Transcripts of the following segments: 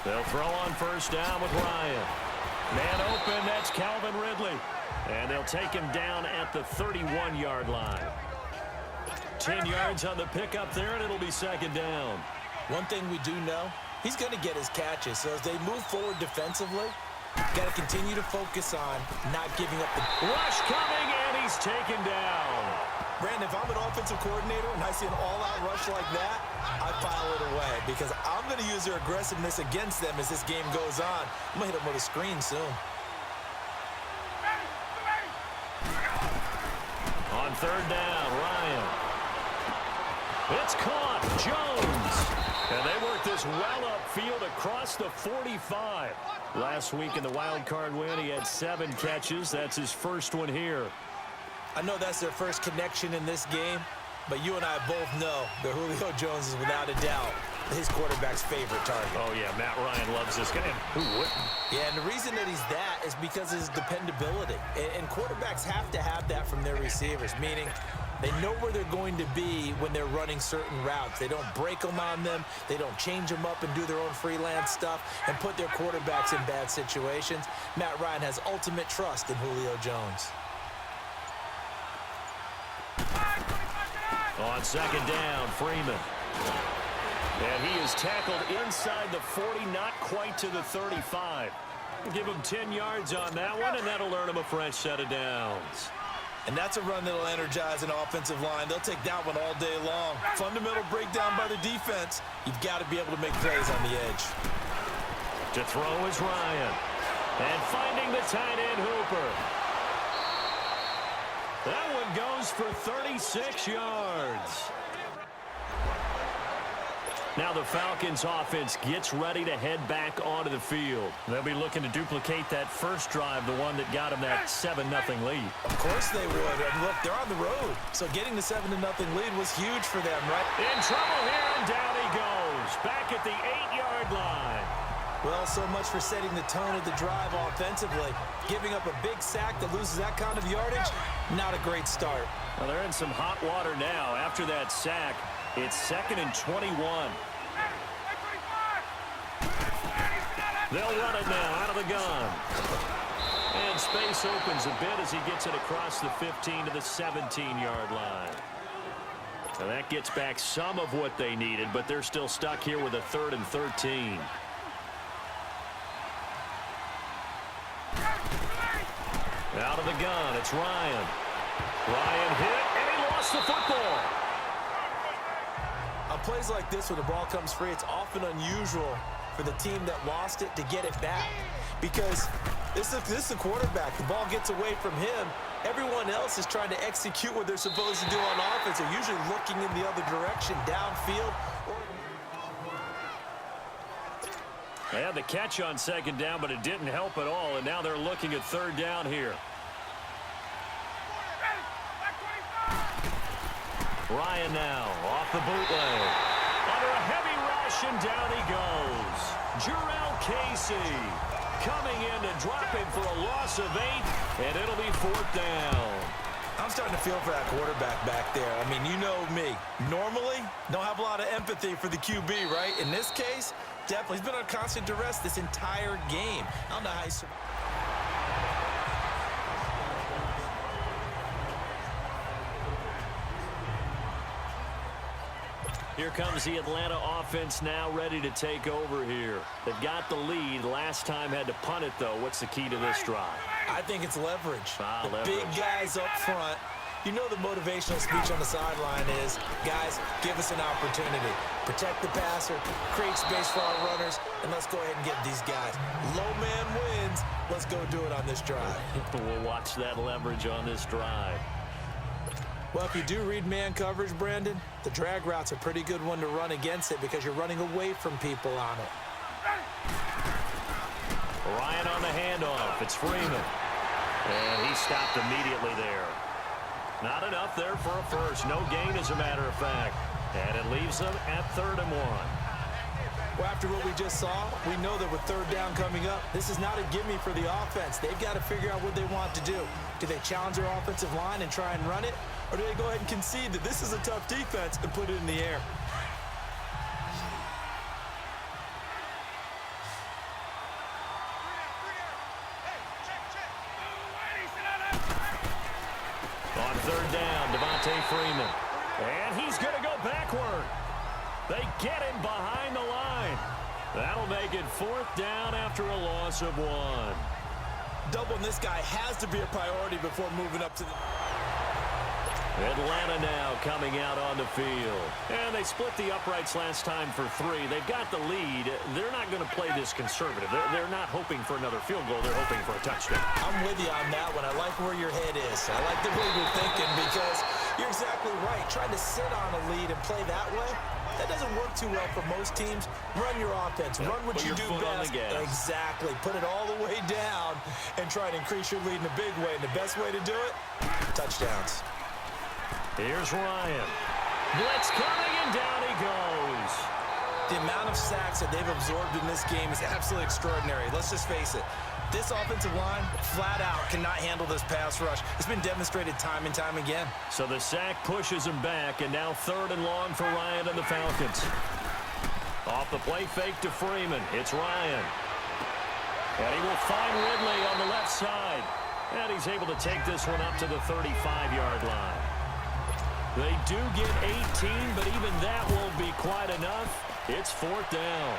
They'll throw on first down with Ryan. Man open, that's Calvin Ridley. And they'll take him down at the 31-yard line. 10 yards on the pickup there, and it'll be second down. One thing we do know, he's going to get his catches. So as they move forward defensively, got to continue to focus on not giving up the rush coming, and he's taken down. Brandon, if I'm an offensive coordinator and I see an all-out rush like that, I file it away because I'm going to use their aggressiveness against them as this game goes on. I'm going to hit them with a screen soon. On third down, Ryan. It's caught. Jones. And they work this well upfield across the 45. Last week in the wild card win, he had 7 catches. That's his first one here. I know that's their first connection in this game, but you and I both know that Julio Jones is without a doubt his quarterback's favorite target. Oh, yeah, Matt Ryan loves this guy. Who wouldn't? Yeah, and the reason that he's that is because of his dependability. And quarterbacks have to have that from their receivers, meaning they know where they're going to be when they're running certain routes. They don't break them on them. They don't change them up and do their own freelance stuff and put their quarterbacks in bad situations. Matt Ryan has ultimate trust in Julio Jones. On second down, Freeman. And he is tackled inside the 40, not quite to the 35. We'll give him 10 yards on that one, and that'll earn him a fresh set of downs. And that's a run that'll energize an offensive line. They'll take that one all day long. Fundamental breakdown by the defense. You've got to be able to make plays on the edge. To throw is Ryan. And finding the tight end, Hooper. That one goes for 36 yards. Now the Falcons offense gets ready to head back onto the field. They'll be looking to duplicate that first drive, the one that got them that 7-0 lead. Of course they would. And look, they're on the road. So getting the 7-0 lead was huge for them, right? In trouble here, and down he goes. Back at the 8-yard line. Well, so much for setting the tone of the drive offensively. Giving up a big sack that loses that kind of yardage, not a great start. Well, they're in some hot water now. After that sack, it's 2nd and 21. They'll run it now out of the gun. And space opens a bit as he gets it across the 15 to the 17-yard line. And that gets back some of what they needed, but they're still stuck here with a 3rd and 13. Out of the gun, it's Ryan. Ryan hit, and he lost the football. On plays like this where the ball comes free, it's often unusual for the team that lost it to get it back. Because this is a quarterback. The ball gets away from him. Everyone else is trying to execute what they're supposed to do on offense. They're usually looking in the other direction, downfield. They had the catch on second down, but it didn't help at all, and now they're looking at third down here. Ryan now off the bootleg. Under a heavy rush, and down he goes. Jarrell Casey coming in to drop him for a loss of 8, and it'll be 4th down. I'm starting to feel for that quarterback back there. I mean, you know me. Normally, don't have a lot of empathy for the QB, right? In this case, definitely. He's been on constant duress this entire game. I don't know how he's... Here comes the Atlanta offense now ready to take over here. They've got the lead. Last time had to punt it, though. What's the key to this drive? I think it's leverage. Leverage. Big guys up front. You know the motivational speech on the sideline is, guys, give us an opportunity. Protect the passer, create space for our runners, and let's go ahead and get these guys. Low man wins. Let's go do it on this drive. We'll watch that leverage on this drive. Well, if you do read man coverage, Brandon, the drag route's a pretty good one to run against it because you're running away from people on it. Ryan on the handoff. It's Freeman. And he stopped immediately there. Not enough there for a first. No gain, as a matter of fact. And it leaves them at 3rd and 1. Well, after what we just saw, we know that with 3rd down coming up, this is not a gimme for the offense. They've got to figure out what they want to do. Do they challenge their offensive line and try and run it? Or do they go ahead and concede that this is a tough defense and put it in the air? Freeman. And he's going to go backward. They get him behind the line. That'll make it 4th down after a loss of 1. Doubling this guy has to be a priority before moving up to the... Atlanta now coming out on the field. And they split the uprights last time for 3. They've got the lead. They're not going to play this conservative. They're not hoping for another field goal. They're hoping for a touchdown. I'm with you on that one. I like where your head is. I like the way you're thinking because you're exactly right. Trying to sit on a lead and play that way, that doesn't work too well for most teams. Run your offense. Run what you do best. Exactly. Put it all the way down and try to increase your lead in a big way. And the best way to do it, touchdowns. Here's Ryan. Blitz coming, and down he goes. The amount of sacks that they've absorbed in this game is absolutely extraordinary. Let's just face it. This offensive line, flat out, cannot handle this pass rush. It's been demonstrated time and time again. So the sack pushes him back, and now 3rd and long for Ryan and the Falcons. Off the play fake to Freeman. It's Ryan. And he will find Ridley on the left side. And he's able to take this one up to the 35-yard line. They do get 18, but even that won't be quite enough. It's 4th down.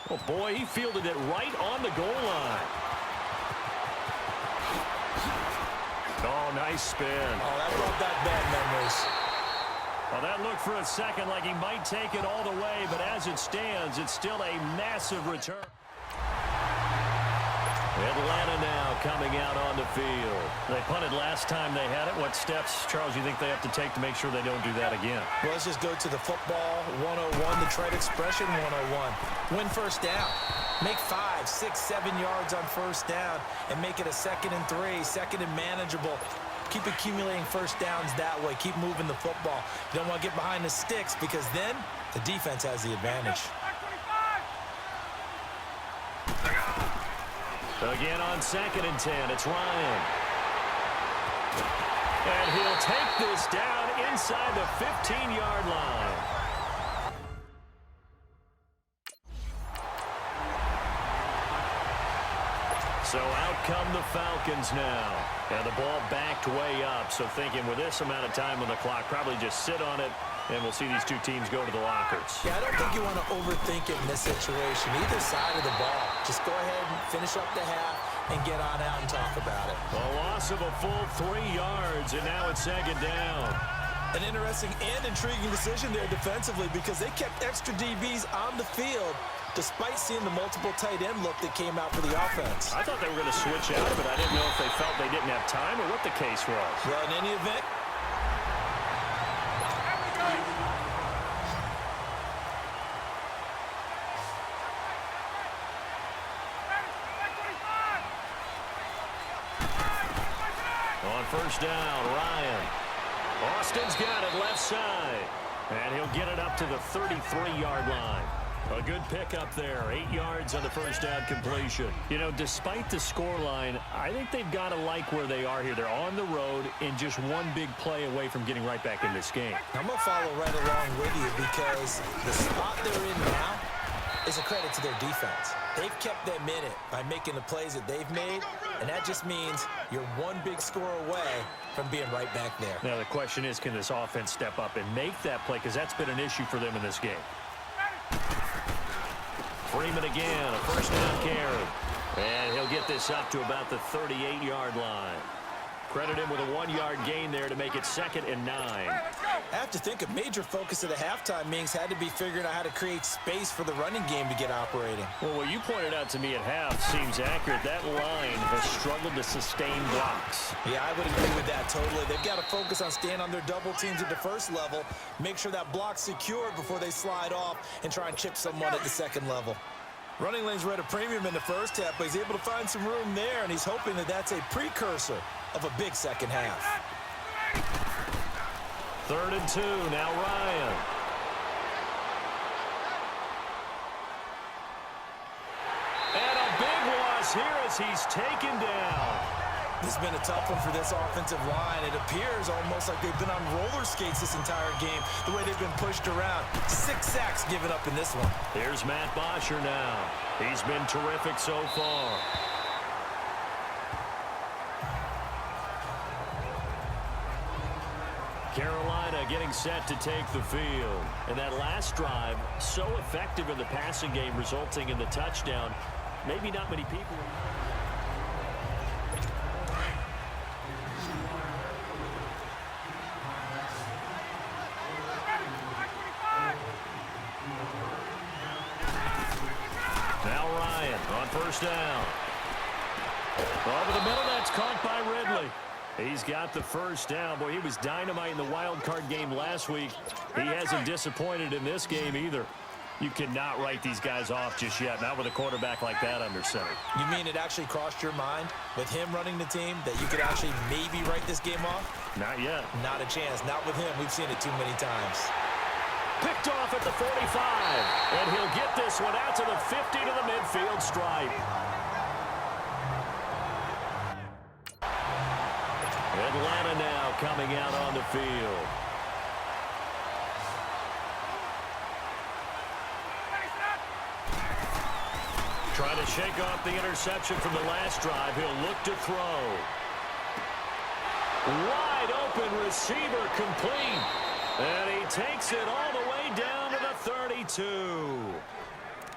Oh, boy, he fielded it right on the goal line. Oh, nice spin. Oh, that brought back bad memories. Well, that looked for a second like he might take it all the way, but as it stands, it's still a massive return. Atlanta now coming out on the field. They punted last time they had it. What steps, Charles, you think they have to take to make sure they don't do that again? Well, let's just go to the football 101, the trade expression 101. Win first down. Make 5, 6, 7 yards on first down and make it a 2nd and 3, 2nd and manageable. Keep accumulating first downs that way. Keep moving the football. You don't want to get behind the sticks because then the defense has the advantage. Again on 2nd and 10, it's Ryan. And he'll take this down inside the 15-yard line. So out come the Falcons now. And the ball backed way up. So thinking with this amount of time on the clock, probably just sit on it, and we'll see these two teams go to the lockers. Yeah, I don't think you want to overthink it in this situation. Either side of the ball. Just go ahead and finish up the half and get on out and talk about it. A loss of a full 3 yards, and now it's 2nd down. An interesting and intriguing decision there defensively because they kept extra DBs on the field despite seeing the multiple tight end look that came out for the offense. I thought they were going to switch out, but I didn't know if they felt they didn't have time or what the case was. Well, in any event, on first down, Ryan. Austin's got it left side. And he'll get it up to the 33-yard line. A good pickup there. 8 yards on the first down completion. You know, despite the scoreline, I think they've got to like where they are here. They're on the road and just one big play away from getting right back in this game. I'm going to follow right along with you because the spot they're in now is a credit to their defense. They've kept them in it by making the plays that they've made, and that just means you're one big score away from being right back there. Now, the question is, can this offense step up and make that play? Because that's been an issue for them in this game. Freeman again, a first down carry. And he'll get this up to about the 38-yard line. Credit him with a 1-yard gain there to make it 2nd and 9. I have to think a major focus of the halftime meetings had to be figuring out how to create space for the running game to get operating. Well, what you pointed out to me at half seems accurate. That line has struggled to sustain blocks. Yeah, I would agree with that totally. They've got to focus on staying on their double teams at the first level, make sure that block's secured before they slide off and try and chip someone at the second level. Running lanes were at a premium in the first half, but he's able to find some room there, and he's hoping that that's a precursor of a big second half. 3rd and 2, now Ryan. And a big loss here as he's taken down. This has been a tough one for this offensive line. It appears almost like they've been on roller skates this entire game, the way they've been pushed around. 6 sacks given up in this one. Here's Matt Bosher now. He's been terrific so far. set to take the field. And that last drive, so effective in the passing game, resulting in the touchdown. Maybe not many people. Now Ryan on first down. Over the middle, that's caught by Ridley. He's got the first down. Boy, he was dynamite in the wild card game last week. He hasn't disappointed in this game either. You cannot write these guys off just yet, not with a quarterback like that under center. You mean it actually crossed your mind with him running the team that you could actually maybe write this game off? Not yet. Not a chance. Not with him. We've seen it too many times. Picked off at the 45, and he'll get this one out to the 50 to the midfield stripe. Atlanta now coming out on the field. Trying to shake off the interception from the last drive. He'll look to throw. Wide open receiver complete. And he takes it all the way down to the 32.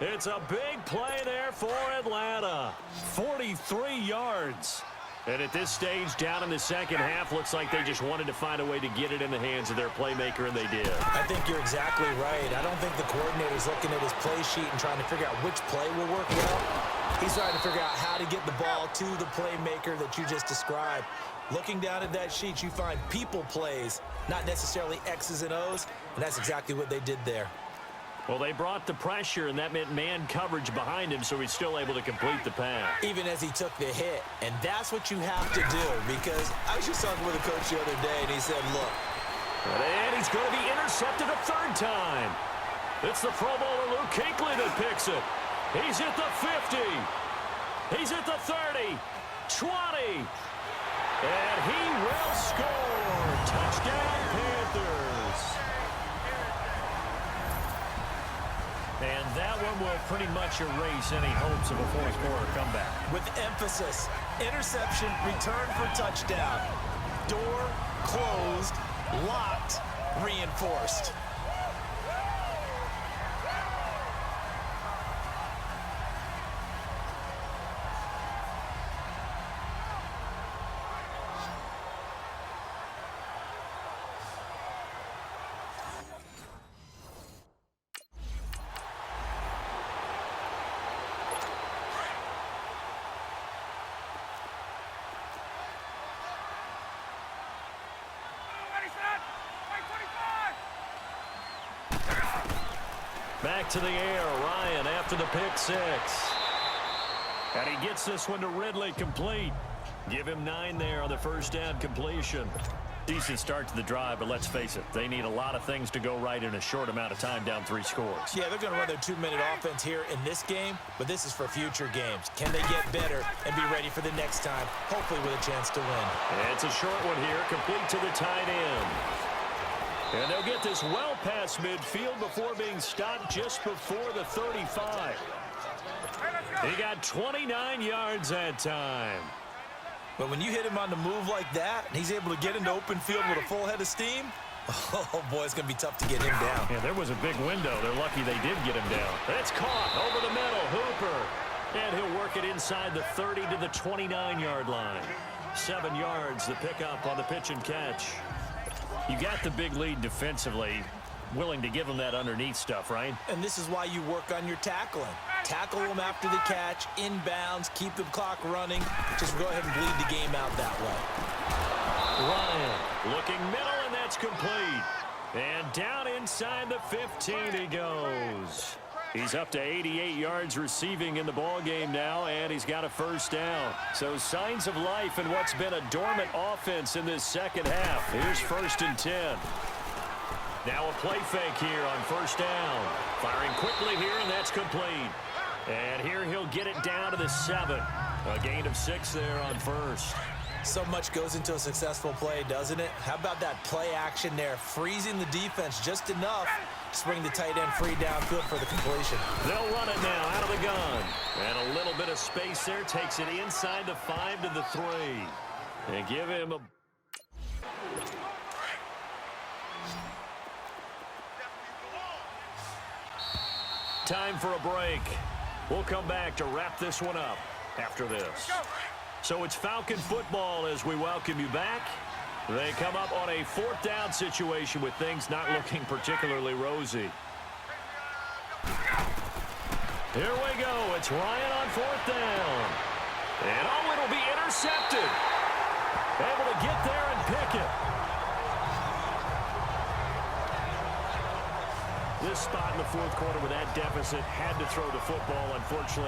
It's a big play there for Atlanta. 43 yards. And at this stage, down in the second half, looks like they just wanted to find a way to get it in the hands of their playmaker, and they did. I think you're exactly right. I don't think the coordinator's looking at his play sheet and trying to figure out which play will work well. He's trying to figure out how to get the ball to the playmaker that you just described. Looking down at that sheet, you find people plays, not necessarily X's and O's, and that's exactly what they did there. Well, they brought the pressure, and that meant man coverage behind him, so he's still able to complete the pass. Even as he took the hit, and that's what you have to do, because I was just talking with a coach the other day, and he said, look. And he's going to be intercepted a third time. It's the Pro Bowler Luke Kuechly that picks it. He's at the 50. He's at the 30, 20. And he will score. Touchdown, Panthers. And that one will pretty much erase any hopes of a fourth quarter comeback. With emphasis, interception, return for touchdown. Door closed, locked, reinforced. Back to the air, Ryan after the pick six. And he gets this one to Ridley complete. Give him 9 there on the first down completion. Decent start to the drive, but let's face it, they need a lot of things to go right in a short amount of time down 3 scores. Yeah, they're going to run their 2-minute offense here in this game, but this is for future games. Can they get better and be ready for the next time, hopefully with a chance to win? And it's a short one here, complete to the tight end. And they'll get this well past midfield before being stopped just before the 35. He got 29 yards that time. But when you hit him on the move like that, and he's able to get into open field with a full head of steam, oh, boy, it's going to be tough to get him down. Yeah, there was a big window. They're lucky they did get him down. It's caught over the middle. Hooper. And he'll work it inside the 30 to the 29-yard line. 7 yards, the pickup on the pitch and catch. You got the big lead defensively. Willing to give them that underneath stuff, right? And this is why you work on your tackling. Tackle them after the catch, inbounds, keep the clock running. Just go ahead and bleed the game out that way. Ryan looking middle, and that's complete. And down inside the 15 he goes. He's up to 88 yards receiving in the ballgame now, and he's got a first down. So signs of life in what's been a dormant offense in this second half. Here's 1st and 10. Now a play fake here on first down. Firing quickly here, and that's complete. And here he'll get it down to the 7. A gain of 6 there on first. So much goes into a successful play, doesn't it? How about that play action there? Freezing the defense just enough to bring the tight end free downfield for the completion. They'll run it now out of the gun. And a little bit of space there. Takes it inside the 5 to the 3. And give him a... Time for a break. We'll come back to wrap this one up after this. So it's Falcon football as we welcome you back. They come up on a 4th down situation with things not looking particularly rosy. Here we go. It's Ryan on 4th down. And oh, it'll be intercepted. Able to get there and pick it. This spot in the 4th quarter with that deficit had to throw the football, unfortunately.